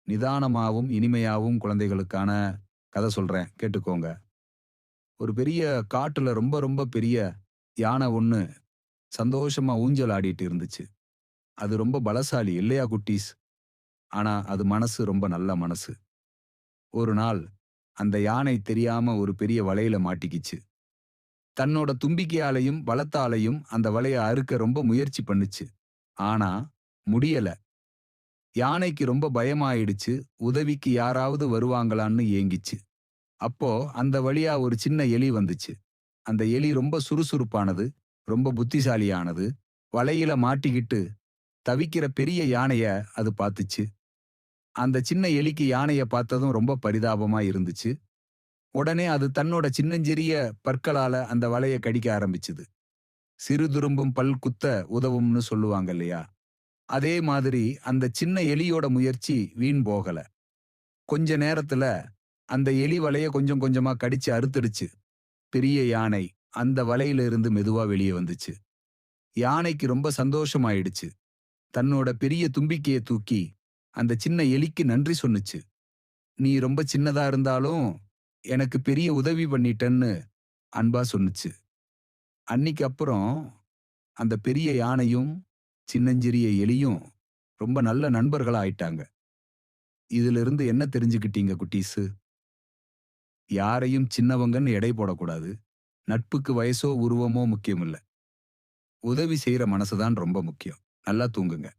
நிதானமாவும், இனிமையாவும் குழந்தைகளுக்கான கதை சொல்றேன். கேட்டுக்கோங்க. ஒரு பெரிய காட்டுல ரொம்ப ரொம்ப பெரிய யானை ஒண்ணு சந்தோஷமா ஊஞ்சல் ஆடிட்டு இருந்துச்சு. அது ரொம்ப பலசாலி இல்லையா குட்டீஸ்? ஆனா அது மனசு ரொம்ப நல்ல மனசு. ஒரு நாள் அந்த யானை தெரியாம ஒரு பெரிய வலையில மாட்டிக்கிச்சு. தன்னோட தும்பிக்கையாலயும், பலத்தாலயும் அந்த வலைய அறுக்க ரொம்ப முயற்சி பண்ணுச்சு. ஆனா முடியல. யானைக்கு ரொம்ப பயமாயிடுச்சு. உதவிக்கு யாராவது வருவாங்களான்னு ஏங்கிச்சு. அப்போ அந்த வழியா ஒரு சின்ன எலி வந்துச்சு. அந்த எலி ரொம்ப சுறுசுறுப்பானது, ரொம்ப புத்திசாலியானது. வலையில மாட்டிக்கிட்டு தவிக்கிற பெரிய யானைய அது பாத்துச்சு. அந்த சின்ன எலிக்கு யானைய பார்த்ததும் ரொம்ப பரிதாபமா இருந்துச்சு. உடனே அது தன்னோட சின்னஞ்சிறிய பற்களால அந்த வலைய கடிக்க ஆரம்பிச்சுது. சிறு துரும்பும் பல் குத்த உதவும்னு சொல்லுவாங்க இல்லையா? அதே மாதிரி அந்த சின்ன எலியோட முயற்சி வீண் போகல. கொஞ்ச நேரத்துல அந்த எலி வலைய கொஞ்சம் கொஞ்சமா கடிச்சு அறுத்துடுச்சு. பெரிய யானை அந்த வலையில இருந்து மெதுவா வெளியே வந்துச்சு. யானைக்கு ரொம்ப சந்தோஷமாயிடுச்சு. தன்னோட பெரிய தும்பிக்கைய தூக்கி அந்த சின்ன எலிக்கு நன்றி சொன்னுச்சு. "நீ ரொம்ப சின்னதா இருந்தாலும் எனக்கு பெரிய உதவி பண்ணிட்டன்னு" அன்பா சொன்னுச்சு. அன்னிக்கு அப்புறம் அந்த பெரிய யானையும், சின்னஞ்சிறிய எலியும் ரொம்ப நல்ல நண்பர்களா ஆயிட்டாங்க. இதிலிருந்து என்ன தெரிஞ்சுக்கிட்டீங்க குட்டீஸு? யாரையும் சின்னவங்கன்னு எடை போடக்கூடாது. நட்புக்கு வயசோ, உருவமோ முக்கியமில்ல. உதவி செய்ற மனசு தான் ரொம்ப முக்கியம். நல்லா தூங்குங்க.